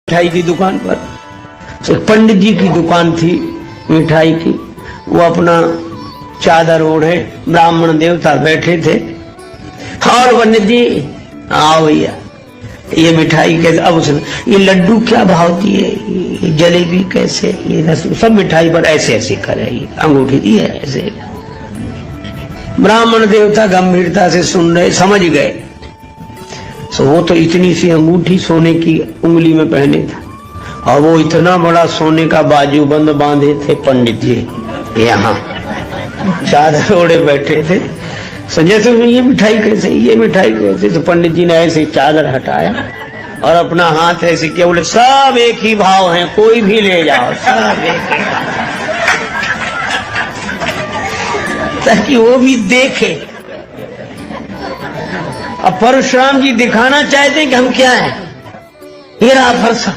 मिठाई की दुकान पर एक पंडित जी की दुकान थी मिठाई की। वो अपना चादर ओढ़े ब्राह्मण देवता बैठे थे और पंडित जी आओ भैया ये मिठाई कैसे, अब उसने ये लड्डू क्या भाव दिए, ये जलेबी कैसे, ये रस, सब मिठाई पर ऐसे ऐसे करे, ये अंगूठी दी है ऐसे। ब्राह्मण देवता गंभीरता से सुन रहे, समझ गए। तो वो तो इतनी सी अंगूठी सोने की उंगली में पहने था और वो इतना बड़ा सोने का बाजूबंद बांधे थे पंडित जी, यहाँ चादर ओढ़े बैठे थे। संजय से ये मिठाई कैसे, ये मिठाई कैसे? तो पंडित जी ने ऐसे चादर हटाया और अपना हाथ ऐसे किया, बोले सब एक ही भाव हैं, कोई भी ले जाओ, सब एक ही भाव, ताकि वो भी देखे। अब परशुराम जी दिखाना चाहते हैं कि हम क्या हैं, ये रहा फरसा।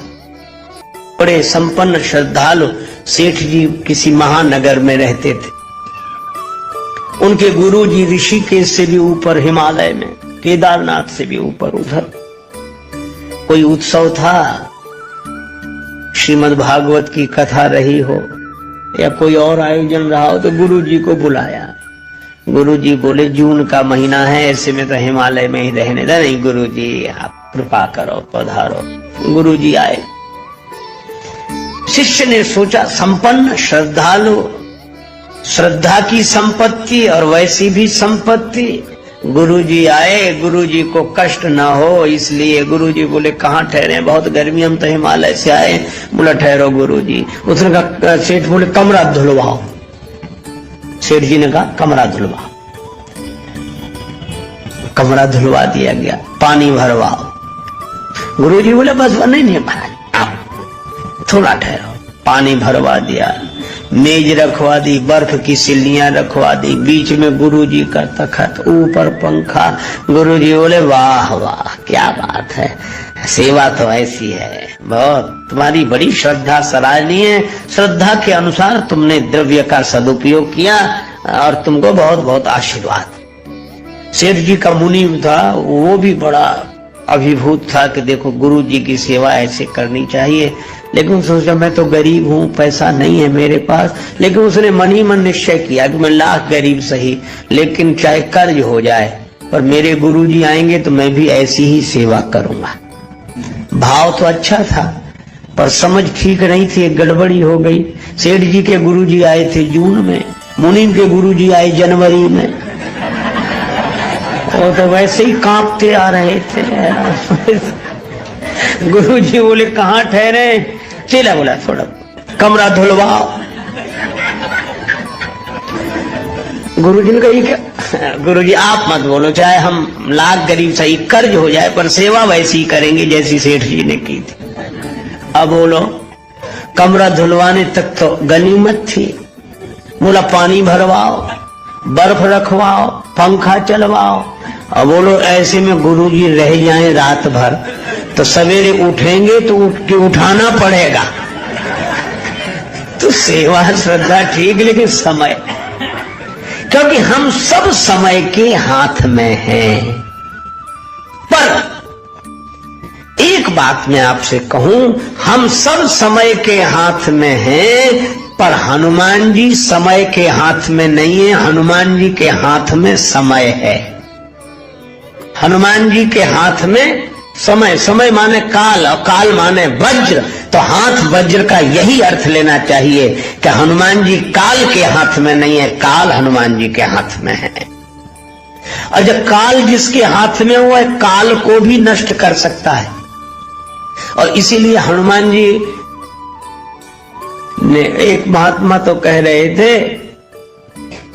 बड़े संपन्न श्रद्धालु सेठ जी किसी महानगर में रहते थे। उनके गुरु जी ऋषिकेश से भी ऊपर हिमालय में, केदारनाथ से भी ऊपर उधर कोई उत्सव था, श्रीमद् भागवत की कथा रही हो या कोई और आयोजन रहा हो, तो गुरु जी को बुलाया। गुरु जी बोले जून का महीना है, ऐसे में तो हिमालय में ही रहने दे। नहीं गुरु जी आप कृपा करो, पधारो। गुरु जी आए। शिष्य ने सोचा संपन्न श्रद्धालु, श्रद्धा की संपत्ति और वैसी भी संपत्ति। गुरु जी आए, गुरु जी को कष्ट न हो इसलिए गुरु जी बोले कहाँ ठहरे, बहुत गर्मी, हम तो हिमालय से आए। बोला ठहरो गुरु जी। उसने कहा, सेठ बोले कमरा धुलवाओ। सेठ जी ने कहा कमरा धुलवाओ। कमरा धुलवा दिया गया, पानी भरवाओ। गुरु जी बोले बस नहीं महाराज थोड़ा ठहरो। पानी भरवा दिया, मेज रखवा दी, बर्फ की सिल्लियां रखवा दी, बीच में गुरु जी का तखत, ऊपर पंखा। गुरु जी बोले वाह वाह क्या बात है, सेवा तो ऐसी है, बहुत तुम्हारी बड़ी श्रद्धा सराहनीय है। श्रद्धा के अनुसार तुमने द्रव्य का सदुपयोग किया और तुमको बहुत बहुत आशीर्वाद। सेठ जी का मुनि था, वो भी बड़ा अभिभूत था कि देखो गुरु जी की सेवा ऐसे करनी चाहिए। लेकिन सोचा मैं तो गरीब हूँ, पैसा नहीं है मेरे पास। लेकिन उसने मन ही मन निश्चय किया कि मैं लाख गरीब सही, लेकिन चाहे कर्ज हो जाए पर मेरे गुरु जी आएंगे तो मैं भी ऐसी ही सेवा करूंगा। भाव तो अच्छा था पर समझ ठीक नहीं थी, एक गड़बड़ी हो गई। सेठ जी के गुरु जी आए थे जून में, मुनि के गुरु जी आए जनवरी में। वो तो वैसे ही कांपते आ रहे थे। गुरु जी बोले कहाँ ठहरे? चेला बोला थोड़ा कमरा धुलवाओ। गुरु जी ने कही क्या? गुरु जी आप मत बोलो, चाहे हम लाख गरीब सही, कर्ज हो जाए पर सेवा वैसी करेंगे जैसी सेठ जी ने की थी। अब बोलो कमरा धुलवाने तक तो गनीमत थी। बोला पानी भरवाओ, बर्फ रखवाओ, पंखा चलवाओ। अब बोलो ऐसे में गुरु जी रह जाए रात भर तो सवेरे उठेंगे तो उठ के उठाना पड़ेगा। तो सेवा श्रद्धा ठीक, लेकिन समय, क्योंकि हम सब समय के हाथ में हैं। पर एक बात मैं आपसे कहूं, हम सब समय के हाथ में हैं पर हनुमान जी समय के हाथ में नहीं है। हनुमान जी के हाथ में समय है। हनुमान जी के हाथ में समय, समय माने काल और काल माने वज्र, तो हाथ वज्र का यही अर्थ लेना चाहिए कि हनुमान जी काल के हाथ में नहीं है, काल हनुमान जी के हाथ में है। और जब काल जिसके हाथ में हुआ है, काल को भी नष्ट कर सकता है। और इसीलिए हनुमान जी ने, एक महात्मा तो कह रहे थे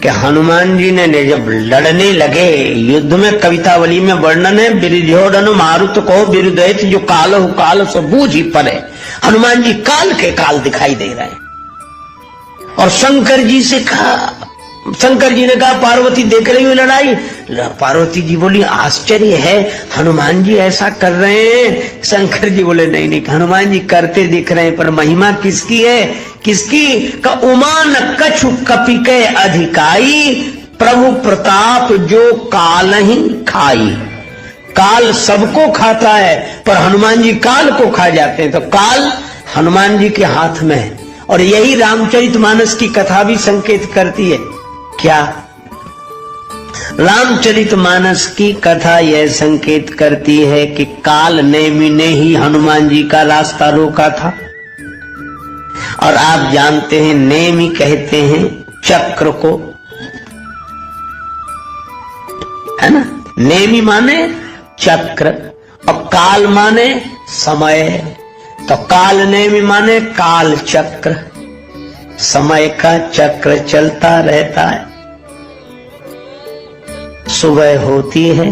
कि हनुमान जी ने जब लड़ने लगे युद्ध में, कवितावली में वर्णन है, बिरजोड़न मारुत को बिरुदैत जो काल हो काल सो बूझ ही पड़े। हनुमान जी काल के काल दिखाई दे रहे हैं। और शंकर जी से कहा, शंकर जी ने कहा पार्वती देख रही हुई लड़ाई? पार्वती जी बोली आश्चर्य है हनुमान जी ऐसा कर रहे हैं। शंकर जी बोले नहीं नहीं, हनुमान जी करते दिख रहे हैं पर महिमा किसकी है? किसकी? का उमान कछु कपि के अधिकाई, प्रभु प्रताप जो काल ही खाई। काल सबको खाता है, पर हनुमान जी काल को खा जाते हैं। तो काल हनुमान जी के हाथ में है। और यही रामचरितमानस की कथा भी संकेत करती है। क्या? रामचरितमानस की कथा यह संकेत करती है कि काल नेमि ने ही हनुमान जी का रास्ता रोका था। और आप जानते हैं नेमि कहते हैं चक्र को, है ना? नेमि माने चक्र और काल माने समय। तो काल नेमि माने काल चक्र, समय का चक्र चलता रहता है। सुबह होती है,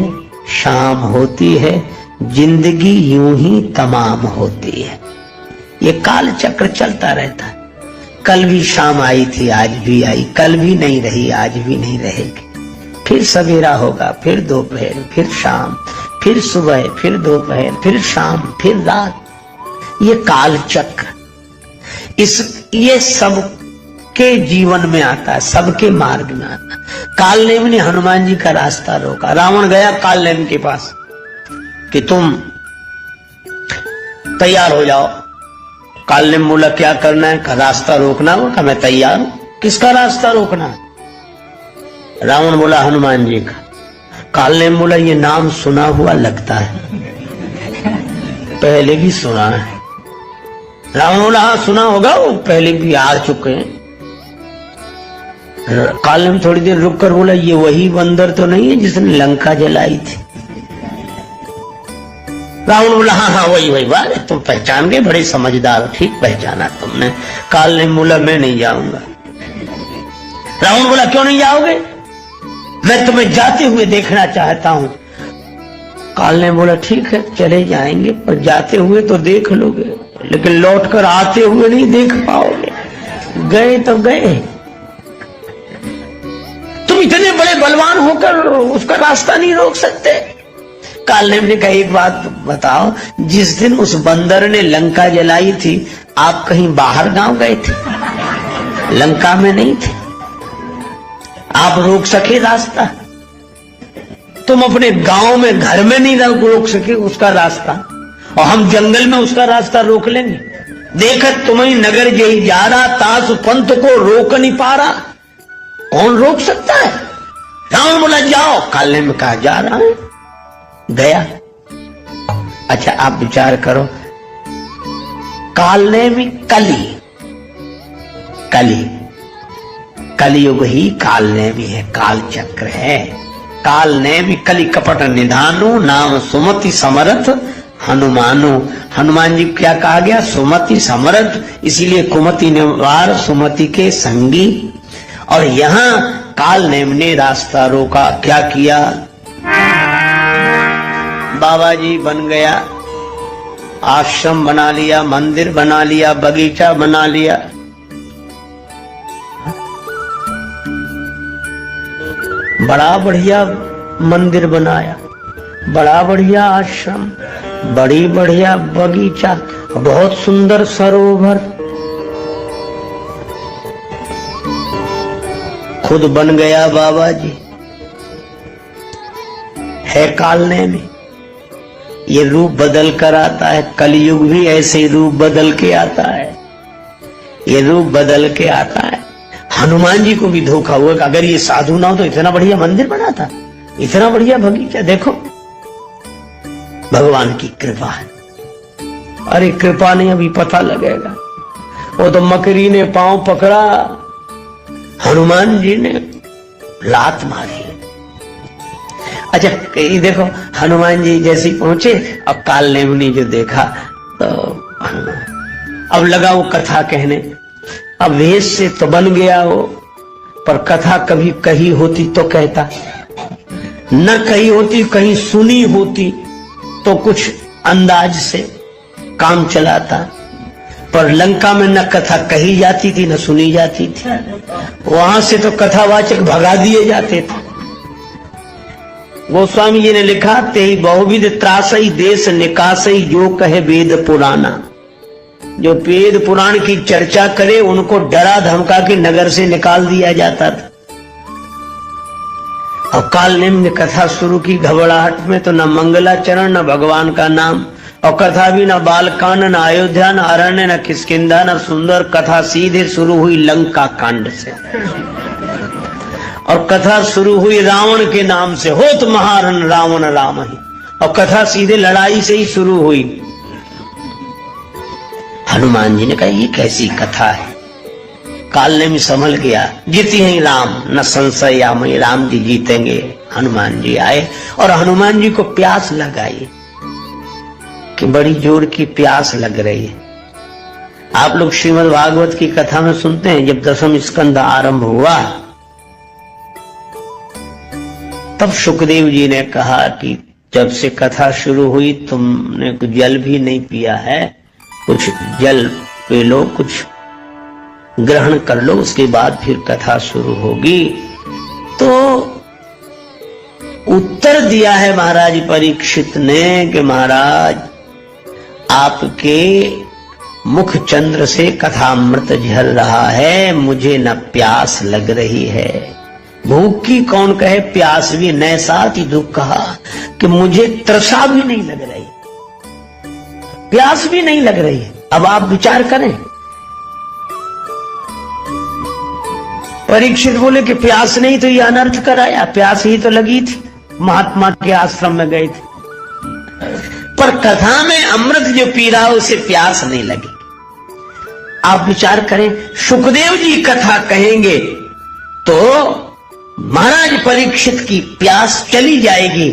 शाम होती है, जिंदगी यूं ही तमाम होती है। ये काल चक्र चलता रहता है। कल भी शाम आई थी, आज भी आई, कल भी नहीं रही, आज भी नहीं रहेगी। फिर सवेरा होगा, फिर दोपहर, फिर शाम, फिर सुबह, फिर दोपहर, फिर शाम, फिर रात। ये काल चक्र ये सबके जीवन में आता है, सबके मार्ग में आता है। कालनेमि ने हनुमान जी का रास्ता रोका। रावण गया कालनेमि के पास कि तुम तैयार हो जाओ। कालनेमि बोला क्या करना है? का रास्ता रोकना होगा। मैं तैयार हूं। किसका रास्ता रोकना है? रावण बोला हनुमान जी का। कालनेमि बोला ये नाम सुना हुआ लगता है, पहले भी सुना है। रावण बोला हाँ सुना होगा, वो पहले भी आ चुके हैं। कालनेमि थोड़ी देर रुक कर बोला ये वही बंदर तो नहीं है जिसने लंका जलाई थी? रावण बोला हाँ हाँ वही वही। वाह तुम पहचान गए, बड़े समझदार, ठीक पहचाना तुमने। कालनेमि बोला मैं नहीं जाऊंगा। रावण बोला क्यों नहीं जाओगे? मैं तुम्हें जाते हुए देखना चाहता हूं। कालनेमि बोला ठीक है चले जाएंगे, पर जाते हुए तो देख लोगे, लेकिन लौटकर आते हुए नहीं देख पाओगे। गए तो गए। तुम इतने बड़े बलवान होकर उसका रास्ता नहीं रोक सकते। कालनेमि ने कहा एक बात बताओ, जिस दिन उस बंदर ने लंका जलाई थी आप कहीं बाहर गांव गए थे? लंका में नहीं थे। आप रोक सके रास्ता? तुम अपने गांव में घर में नहीं रोक सके उसका रास्ता, और हम जंगल में उसका रास्ता रोक लेंगे? देख तुम्हें नगर जही जा रहा, तास पंथ को रोक नहीं पा रहा, कौन रोक सकता है? रावण बोला जाओ। कालनेमि कहा जा रहा है। गया। अच्छा आप विचार करो, कालनेमि कलियुग ही कालनेमि है, काल चक्र है। कालनेमि कलि कपट निधानु, नाम सुमति समरथ हनुमानु। हनुमान जी क्या कहा गया? सुमति समरथ, इसीलिए कुमति निवार सुमति के संगी। और यहां कालनेमि ने रास्ता रोका। क्या किया? बाबा जी बन गया, आश्रम बना लिया, मंदिर बना लिया, बगीचा बना लिया। बड़ा बढ़िया मंदिर बनाया, बड़ा बढ़िया आश्रम, बड़ी बढ़िया बगीचा, बहुत सुंदर सरोवर। खुद बन गया बाबा जी। है कालनेमि, ये रूप बदल कर आता है। कलयुग भी ऐसे ही रूप बदल के आता है, ये रूप बदल के आता है। हनुमान जी को भी धोखा हुआ कि अगर ये साधु ना हो तो इतना बढ़िया मंदिर बनाता, इतना बढ़िया बगीचा। देखो भगवान की कृपा है। अरे कृपा नहीं, अभी पता लगेगा। वो तो मकरी ने पांव पकड़ा, हनुमान जी ने लात मारी। अच्छा ये देखो हनुमान जी जैसे पहुंचे, अब कालनेमि ने जो देखा तो अब लगा वो कथा कहने। अब वेश से तो बन गया वो, पर कथा कभी कही होती तो कहता, न कही होती कहीं सुनी होती तो कुछ अंदाज से काम चलाता। पर लंका में न कथा कही जाती थी न सुनी जाती थी, वहां से तो कथावाचक भगा दिए जाते थे। गोस्वामी जी ने लिखा, ते ही बहुविध त्रासई देश निकासई, जो कहे वेद पुराना। जो वेद पुराण की चर्चा करे उनको डरा धमका के नगर से निकाल दिया जाता था। और कालनेम ने कथा शुरू की घबराहट में, तो न मंगलाचरण न भगवान का नाम, और कथा भी न बालकांड न अयोध्या न अरण्य न किष्किंधा न सुंदर, कथा सीधे शुरू हुई लंका कांड से। और कथा शुरू हुई रावण के नाम से, होत महारण रावण राम ही, और कथा सीधे लड़ाई से ही शुरू हुई। हनुमान जी ने कहा ये कैसी कथा है। काल में संभल गया, जीती हैं राम न संशय या मैं, राम जी जीतेंगे। हनुमान जी आए और हनुमान जी को प्यास लगाई कि बड़ी जोर की प्यास लग रही है। आप लोग श्रीमद् भागवत की कथा में सुनते हैं, जब 10वां स्कंद आरंभ हुआ तब सुखदेव जी ने कहा कि जब से कथा शुरू हुई तुमने कुछ जल भी नहीं पिया है, कुछ जल पी लो, कुछ ग्रहण कर लो, उसके बाद फिर कथा शुरू होगी। तो उत्तर दिया है महाराज परीक्षित ने कि महाराज आपके मुख चंद्र से कथामृत झर रहा है, मुझे न प्यास लग रही है। भूख की कौन कहे, प्यास भी न, साथ ही दुख कहा कि मुझे तृषा भी नहीं लग रही, प्यास भी नहीं लग रही है। अब आप विचार करें। परीक्षित बोले कि प्यास नहीं तो ये अनर्थ कराया, प्यास ही तो लगी थी, महात्मा के आश्रम में गए थे, पर कथा में अमृत जो पी रहा उसे प्यास नहीं लगी। आप विचार करें, सुखदेव जी कथा कहेंगे तो महाराज परीक्षित की प्यास चली जाएगी,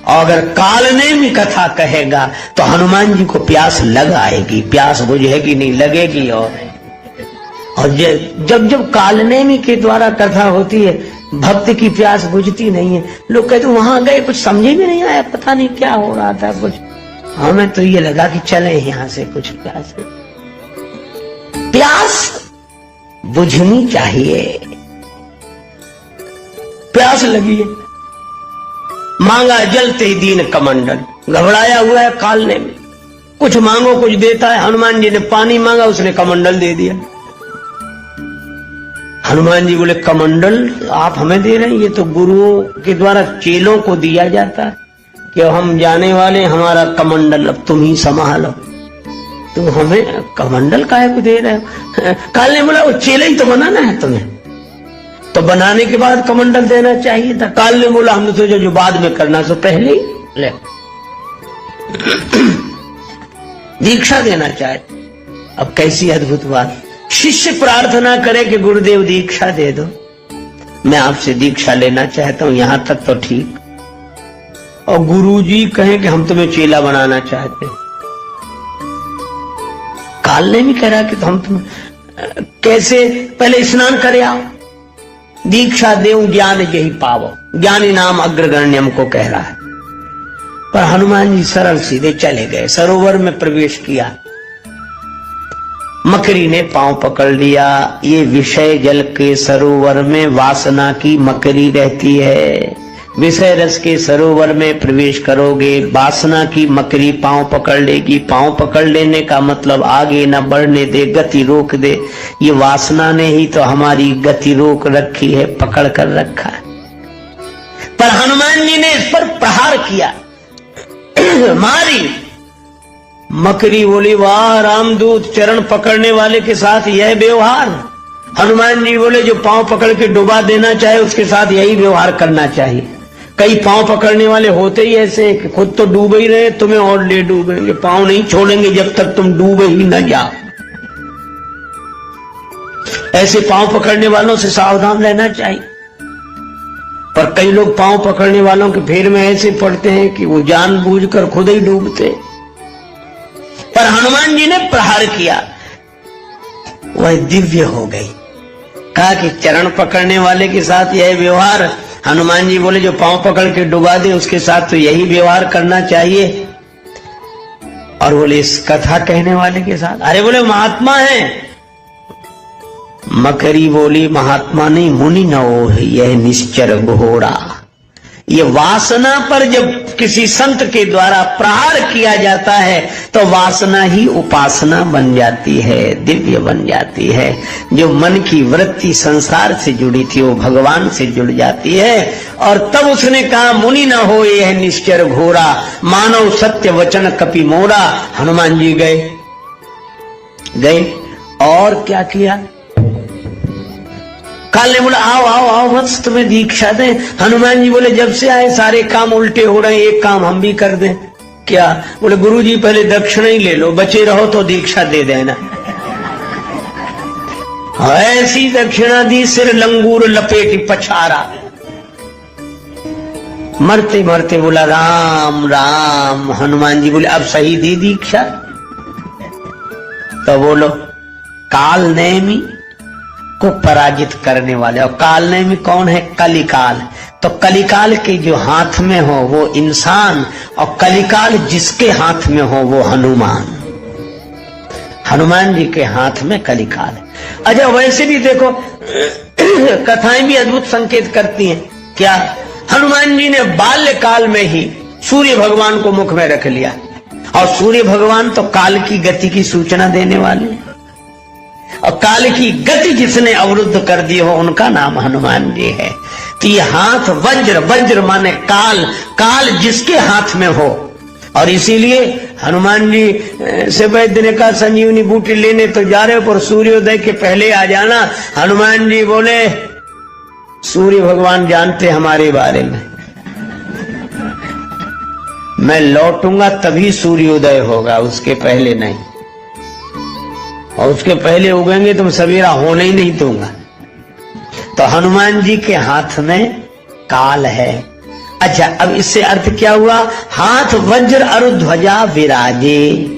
और अगर कालनेमी कथा कहेगा तो हनुमान जी को प्यास लग आएगी, प्यास बुझेगी नहीं, लगेगी। और जब जब कालनेमी के द्वारा कथा होती है, भक्त की प्यास बुझती नहीं है। लोग कहते वहां गए कुछ समझे में नहीं आया, पता नहीं क्या हो रहा था कुछ, हमें तो ये लगा कि चले यहां से कुछ प्यास बुझनी चाहिए। प्यास लगी है, मांगा जलते ही दीन कमंडल, घबराया हुआ है कालने में, कुछ मांगो कुछ देता है। हनुमान जी ने पानी मांगा, उसने कमंडल दे दिया। हनुमान जी बोले कमंडल आप हमें दे रहे हैं, ये तो गुरुओं के द्वारा चेलों को दिया जाता है कि हम जाने वाले, हमारा कमंडल अब तुम ही संभालो, तुम हमें कमंडल काहे को दे रहे हो। काल ने बोला वो चेले ही तो बनाना है तुम्हें, तो बनाने के बाद कमंडल देना चाहिए था। काल ने बोला हमने सोचा जो बाद में करना सो पहले ही ले दीक्षा देना चाहे। अब कैसी अद्भुत बात, शिष्य प्रार्थना करे कि गुरुदेव दीक्षा दे दो, मैं आपसे दीक्षा लेना चाहता हूं, यहां तक तो ठीक। और गुरुजी कहें कि हम तुम्हें चेला बनाना चाहते हैं। काल ने भी कह रहा कि हम तुम कैसे, पहले स्नान करे आओ, दीक्षा देऊं ज्ञान यही पावो, ज्ञानी नाम अग्रगण्यम को कह रहा है। पर हनुमान जी सरल सीधे चले गए, सरोवर में प्रवेश किया, मकरी ने पांव पकड़ लिया। ये विषय जल के सरोवर में वासना की मकरी रहती है, विषय रस के सरोवर में प्रवेश करोगे, वासना की मकरी पांव पकड़ लेगी। पांव पकड़ लेने का मतलब आगे न बढ़ने दे, गति रोक दे। ये वासना ने ही तो हमारी गति रोक रखी है, पकड़ कर रखा है। पर हनुमान जी ने इस पर प्रहार किया, मारी। मकरी बोली वाह रामदूत, चरण पकड़ने वाले के साथ यह व्यवहार। हनुमान जी बोले जो पांव पकड़ के डुबा देना चाहे उसके साथ यही व्यवहार करना चाहिए। कई पांव पकड़ने वाले होते ही ऐसे कि खुद तो डूबे ही रहे, तुम्हें और ले डूबेंगे, पांव नहीं छोड़ेंगे जब तक तुम डूबे ही न जाओ। ऐसे पांव पकड़ने वालों से सावधान रहना चाहिए। पर कई लोग पांव पकड़ने वालों के फेर में ऐसे पड़ते हैं कि वो जानबूझकर खुद ही डूबते। पर हनुमान जी ने प्रहार किया, वह दिव्य हो गई। कहा कि चरण पकड़ने वाले के साथ यह व्यवहार, हनुमान जी बोले जो पांव पकड़ के डुबा दे उसके साथ तो यही व्यवहार करना चाहिए। और बोले इस कथा कहने वाले के साथ, अरे बोले महात्मा है। मकरी बोली महात्मा नहीं, मुनि न हो, यह निश्चर घोड़ा, ये वासना पर जब किसी संत के द्वारा प्रहार किया जाता है तो वासना ही उपासना बन जाती है, दिव्य बन जाती है। जो मन की वृत्ति संसार से जुड़ी थी वो भगवान से जुड़ जाती है। और तब उसने कहा मुनि न हो यह निश्चर घोरा, मानव सत्य वचन कपि मोरा। हनुमान जी गए और क्या किया? काल ने बोला आओ आओ आओ वत्स तुम्हें दीक्षा दें। हनुमान जी बोले जब से आए सारे काम उल्टे हो रहे हैं, एक काम हम भी कर दें। क्या? बोले गुरुजी पहले दक्षिणा ही ले लो, बचे रहो तो दीक्षा दे देना। ऐसी दक्षिणा दी, सिर लंगूर लपेटी पछारा। मरते मरते बोला राम राम। हनुमान जी बोले अब सही दी दीक्षा? तो बोलो काल नेमी को पराजित करने वाले। और काल नेमी कौन है? कलिकाल। तो कलिकाल के जो हाथ में हो वो इंसान, और कलिकाल जिसके हाथ में हो वो हनुमान। हनुमान जी के हाथ में कलिकाल है। अच्छा वैसे भी देखो कथाएं भी अद्भुत संकेत करती हैं। क्या? हनुमान जी ने बाल्यकाल में ही सूर्य भगवान को मुख में रख लिया, और सूर्य भगवान तो काल की गति की सूचना देने वाले, और काल की गति जिसने अवरुद्ध कर दी हो उनका नाम हनुमान जी है। तो ये हाथ वज्र, वज्र माने काल, काल जिसके हाथ में हो। और इसीलिए हनुमान जी से वैद्य ने कहा संजीवनी बूटी लेने तो जा रहे हो पर सूर्योदय के पहले आ जाना। हनुमान जी बोले सूर्य भगवान जानते हमारे बारे में, मैं लौटूंगा तभी सूर्योदय होगा, उसके पहले नहीं। और उसके पहले उगेंगे तुम सवेरा होने ही नहीं दूंगा। तो हनुमान जी के हाथ में काल है। अच्छा अब इससे अर्थ क्या हुआ? हाथ वज्र और ध्वजा विराजे।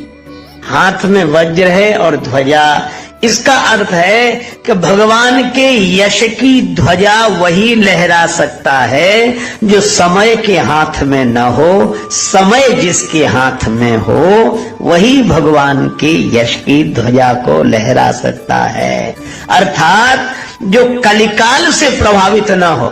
हाथ में वज्र है और ध्वजा, इसका अर्थ है कि भगवान के यश की ध्वजा वही लहरा सकता है जो समय के हाथ में न हो। समय जिसके हाथ में हो वही भगवान के यश की ध्वजा को लहरा सकता है। अर्थात जो कलिकाल से प्रभावित न हो,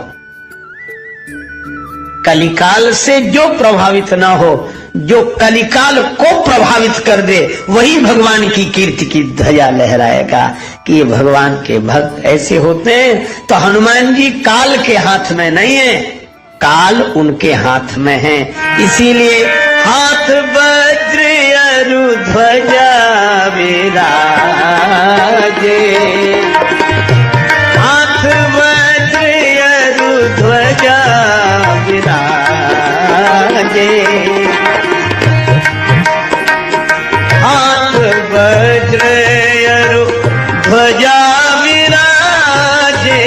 कलिकाल से जो प्रभावित न हो, जो कलिकाल को प्रभावित कर दे वही भगवान की कीर्ति की ध्वजा लहराएगा। कि ये भगवान के भक्त ऐसे होते हैं। तो हनुमान जी काल के हाथ में नहीं है, काल उनके हाथ में है। इसीलिए हाथ वज्र अरु ध्वजा विराजे, हाथ वज्र अरु ध्वजा विराजे, हाथ वज्र अरु ध्वजा विराजे,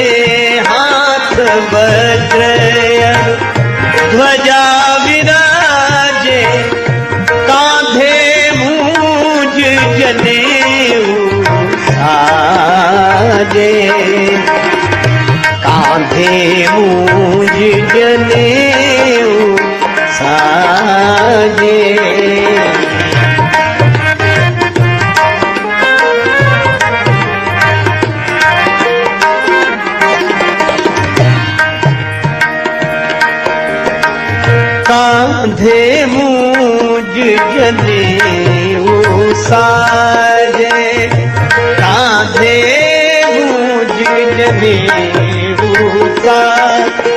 हाथ वज्र अरु ध्वजा विराजे, कांधे मूंज जनेऊ साजे, कांधे मूंज जनेऊ साजे। कांधे मूंज जनेऊ साजे, कांधे मूंज जनेऊ साजे।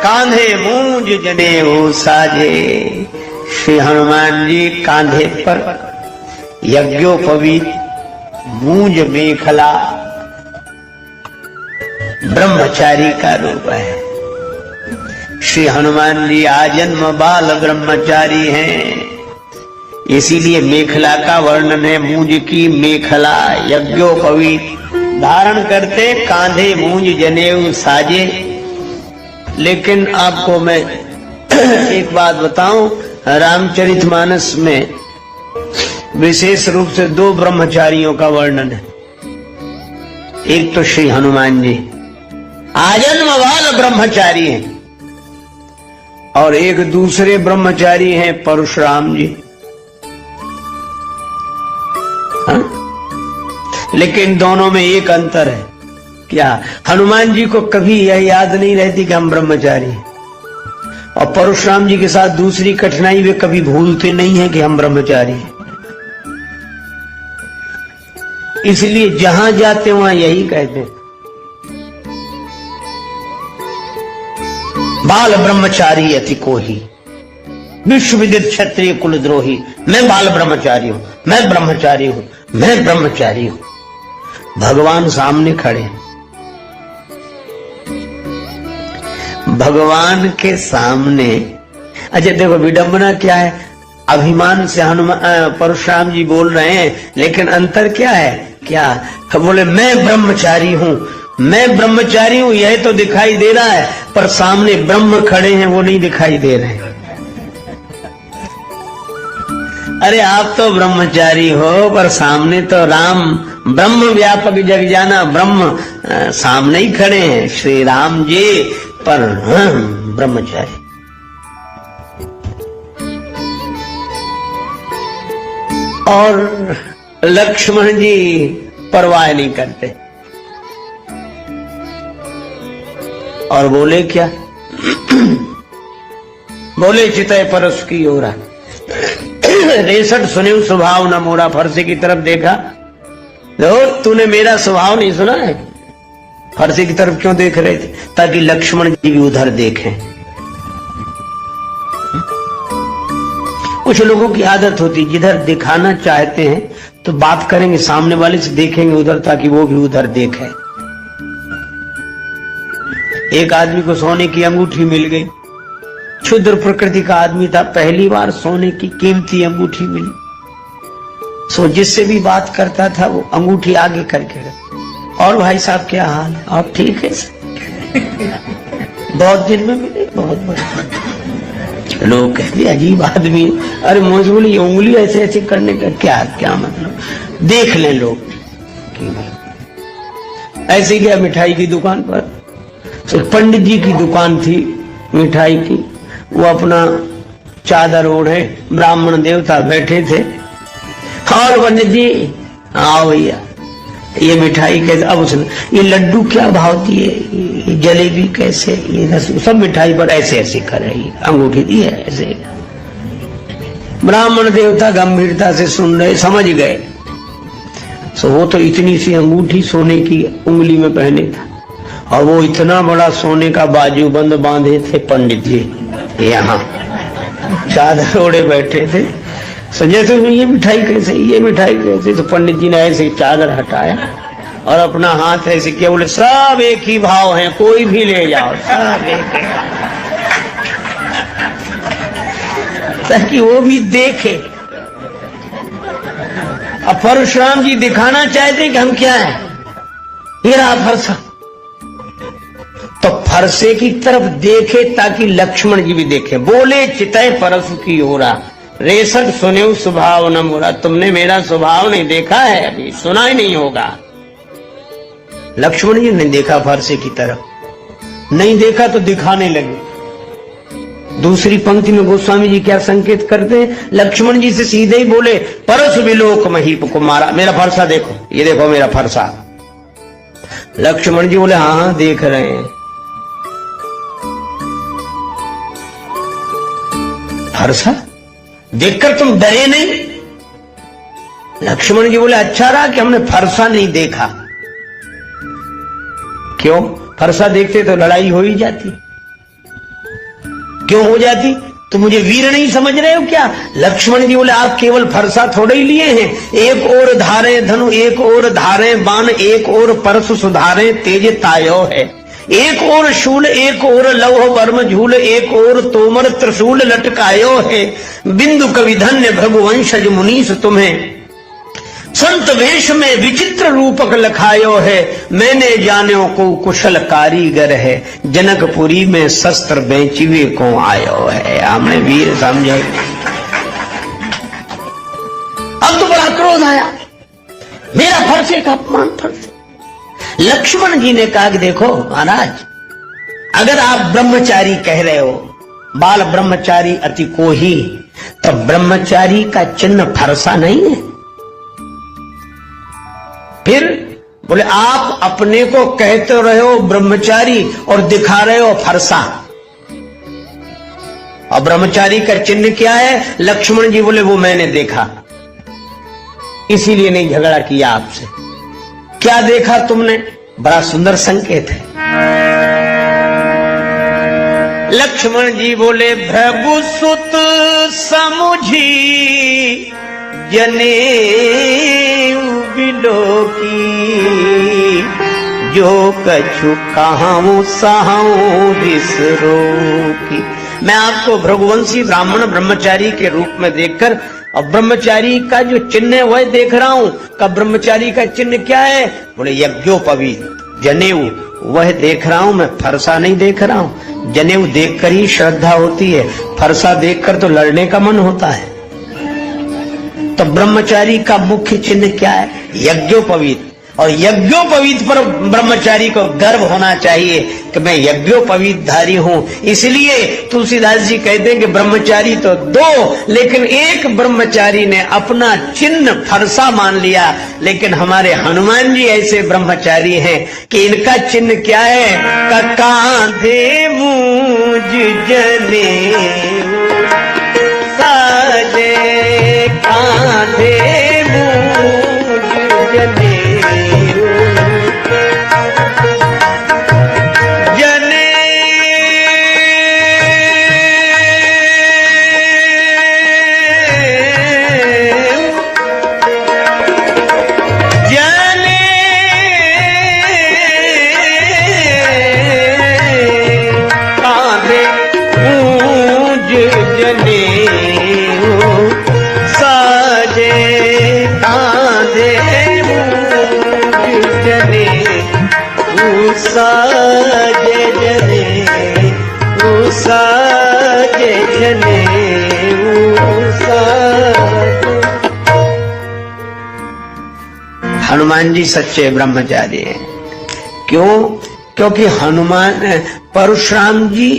कांधे मूंज जनेऊ साजे। श्री हनुमान जी कांधे पर यज्ञोपवीत मूंज मेखला ब्रह्मचारी का रूप है। श्री हनुमान जी आजन्म बाल ब्रह्मचारी हैं, इसीलिए मेखला का वर्णन है। मूंज की मेखला, यज्ञोपवीत धारण करते कांधे मूंज जनेऊ साजे। लेकिन आपको मैं एक बात बताऊं, रामचरितमानस में विशेष रूप से 2 ब्रह्मचारियों का वर्णन है। एक तो श्री हनुमान जी आजन्म वाल ब्रह्मचारी हैं, और एक दूसरे ब्रह्मचारी हैं परशुराम जी। हाँ? लेकिन दोनों में एक अंतर है। क्या? हनुमान जी को कभी यह याद नहीं रहती कि हम ब्रह्मचारी हैं, और परशुराम जी के साथ दूसरी कठिनाई, वे कभी भूलते नहीं हैं कि हम ब्रह्मचारी हैं। इसलिए जहां जाते वहां यही कहते हैं, बाल ब्रह्मचारी अति कोही, विश्व विदित क्षत्रिय कुलद्रोही। मैं बाल ब्रह्मचारी हूं, मैं ब्रह्मचारी हूं, मैं ब्रह्मचारी हूं। भगवान सामने खड़े, भगवान के सामने। अच्छा देखो विडंबना क्या है, अभिमान से हनुमान परशुराम जी बोल रहे हैं, लेकिन अंतर क्या है? क्या बोले? मैं ब्रह्मचारी हूं, मैं ब्रह्मचारी हूं, यह तो दिखाई दे रहा है, पर सामने ब्रह्म खड़े हैं वो नहीं दिखाई दे रहे हैं। अरे आप तो ब्रह्मचारी हो, पर सामने तो राम ब्रह्म व्यापक जग जाना ब्रह्म सामने ही खड़े हैं, श्री राम जी, पर ब्रह्मचारी। और लक्ष्मण जी परवाह नहीं करते, और बोले क्या? बोले चितय परस की ओरा, रेसठ सुने स्वभाव न मोरा। फरसे की तरफ देखा, देखो तूने मेरा स्वभाव नहीं सुना है। फरसे की तरफ क्यों देख रहे थे? ताकि लक्ष्मण जी भी उधर देखें। कुछ लोगों की आदत होती, जिधर दिखाना चाहते हैं तो बात करेंगे, सामने वाले से देखेंगे उधर, ताकि वो भी उधर देखे। एक आदमी को सोने की अंगूठी मिल गई, क्षुद्र प्रकृति का आदमी था, पहली बार सोने की कीमती अंगूठी मिली। सो जिससे भी बात करता था वो अंगूठी आगे करके रख। और भाई साहब क्या हाल है? आप ठीक है? बहुत दिन में मिले, बहुत बड़े लोग कहते अजीब आदमी। अरे मुझे बोली उंगली ऐसे ऐसे करने का क्या क्या मतलब? देख लें लोग कि ऐसे गया मिठाई की दुकान पर, तो पंडित जी की दुकान थी मिठाई की, वो अपना चादर ओढ़े, ब्राह्मण देवता बैठे थे, और पंडित जी आओ भैया ये मिठाई कैसे? अब उसने ये लड्डू क्या भाव दिए, ये जलेबी कैसे, ये सब मिठाई पर ऐसे ऐसे कर रही, अंगूठी दी है ऐसे। ब्राह्मण देवता गंभीरता से सुन रहे, समझ गए। सो वो तो इतनी सी अंगूठी सोने की उंगली में पहने था, और वो इतना बड़ा सोने का बाजूबंद बांधे थे पंडित जी, यहाँ चादर ओढ़े बैठे थे। संजय तो ये मिठाई कैसे, ये मिठाई कैसे? तो पंडित जी ने ऐसे चादर हटाया और अपना हाथ ऐसे किया, बोले सब एक ही भाव हैं, कोई भी ले जाओ, सब एक ही, ताकि वो भी देखे। अब परशुराम जी दिखाना चाहते कि हम क्या है, ये रहा फरसा, तो फरसे की तरफ देखे ताकि लक्ष्मण जी भी देखे। बोले चितय परसु की ओरा, रेसठ सुने स्वभाव न मोरा। तुमने मेरा स्वभाव नहीं देखा है, अभी सुना ही नहीं होगा। लक्ष्मण जी ने देखा फरसे की तरफ, नहीं देखा तो दिखाने लगे। दूसरी पंक्ति में गोस्वामी जी क्या संकेत करते हैं? लक्ष्मण जी से सीधे ही बोले परसु विलोक महीप कुमारा, मेरा फरसा देखो, ये देखो मेरा फरसा। लक्ष्मण जी बोले हाँ हाँ देख रहे हैं। फरसा देखकर तुम डरे नहीं? लक्ष्मण जी बोले अच्छा रहा कि हमने फरसा नहीं देखा। क्यों? फरसा देखते तो लड़ाई हो ही जाती। क्यों हो जाती? तो मुझे वीर नहीं समझ रहे हो क्या? लक्ष्मण जी बोले आप केवल फरसा थोड़े ही लिए हैं, एक और धारे धनु, एक और धारे बाण, एक और परसु सुधारे तेज तायो है, एक और शूल, एक और लौह वर्म झूल, एक और तोमर त्रिशूल लटकायो है। बिंदु कवि धन्य भृगुवंशज मुनीस तुम्हें, संत वेश में विचित्र रूपक लखायो है, मैंने जान्यो को कुशल कारीगर है, जनकपुरी में शस्त्र बेचिवे को आयो है। हमने वीर समझे। अब तो बड़ा क्रोध आया, मेरा फरसे का अपमान, फरसे। लक्ष्मण जी ने कहा कि देखो महाराज, अगर आप ब्रह्मचारी कह रहे हो, बाल ब्रह्मचारी अति कोही, तो ब्रह्मचारी का चिन्ह फरसा नहीं है। फिर बोले आप अपने को कहते रहे हो ब्रह्मचारी और दिखा रहे हो फरसा, और ब्रह्मचारी का चिन्ह क्या है? लक्ष्मण जी बोले वो मैंने देखा, इसीलिए नहीं झगड़ा किया आपसे। क्या देखा तुमने? बड़ा सुंदर संकेत है। लक्ष्मण जी बोले भृगु सुत समुझी जनेऊ बिलोकी, जो कछु कहाऊं सहाऊं बिसरो की। मैं आपको भृगुवंशी ब्राह्मण ब्रह्मचारी के रूप में देखकर, और ब्रह्मचारी का जो चिन्ह है वह देख रहा हूं। का ब्रह्मचारी का चिन्ह क्या है? बोले यज्ञोपवीत जनेऊ, वह देख रहा हूं मैं, फरसा नहीं देख रहा हूं। जनेऊ देखकर ही श्रद्धा होती है, फरसा देखकर तो लड़ने का मन होता है। तो ब्रह्मचारी का मुख्य चिन्ह क्या है? यज्ञोपवीत। और यज्ञोपवीत पर ब्रह्मचारी को गर्व होना चाहिए कि मैं यज्ञोपवीत धारी हूं। इसलिए तुलसीदास जी कहते हैं कि ब्रह्मचारी तो दो, लेकिन एक ब्रह्मचारी ने अपना चिन्ह फरसा मान लिया। लेकिन हमारे हनुमान जी ऐसे ब्रह्मचारी हैं कि इनका चिन्ह क्या है? कांधे मूज जने साजे, कांधे मूज जने साजे जने, साजे जने, हनुमान जी सच्चे ब्रह्मचारी हैं। क्यों? क्योंकि हनुमान परशुराम जी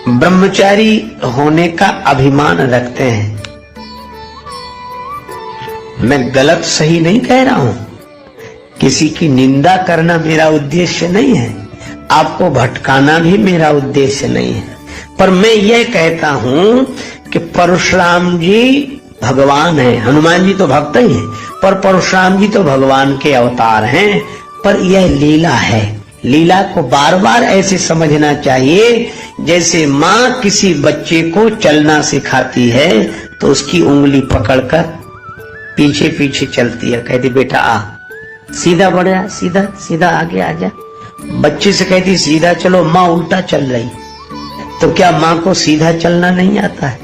ब्रह्मचारी होने का अभिमान रखते हैं। मैं गलत सही नहीं कह रहा हूं, किसी की निंदा करना मेरा उद्देश्य नहीं है, आपको भटकाना भी मेरा उद्देश्य नहीं है। पर मैं यह कहता हूं कि परशुराम जी भगवान हैं, हनुमान जी तो भक्त ही हैं, पर परशुराम जी तो भगवान के अवतार हैं। पर यह लीला है, लीला को बार बार ऐसे समझना चाहिए जैसे माँ किसी बच्चे को चलना सिखाती है तो उसकी उंगली पकड़कर पीछे पीछे चलती है, कहती बेटा आ, सीधा बढ़िया, सीधा सीधा आगे आ जा। बच्चे से कहती सीधा चलो, माँ उल्टा चल रही, तो क्या माँ को सीधा चलना नहीं आता है?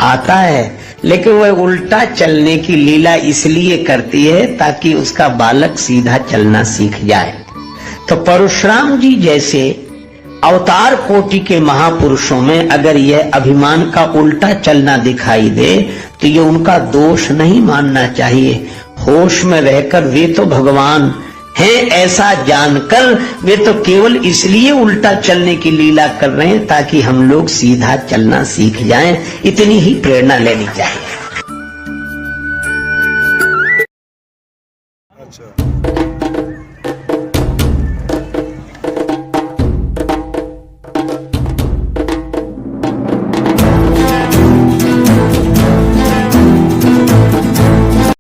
आता है, लेकिन वह उल्टा चलने की लीला इसलिए करती है ताकि उसका बालक सीधा चलना सीख जाए। तो परशुराम जी जैसे अवतार कोटि के महापुरुषों में अगर यह अभिमान का उल्टा चलना दिखाई दे तो ये उनका दोष नहीं मानना चाहिए। होश में रहकर वे तो भगवान हैं ऐसा जानकर वे तो केवल इसलिए उल्टा चलने की लीला कर रहे हैं ताकि हम लोग सीधा चलना सीख जाएं। इतनी ही प्रेरणा लेनी चाहिए।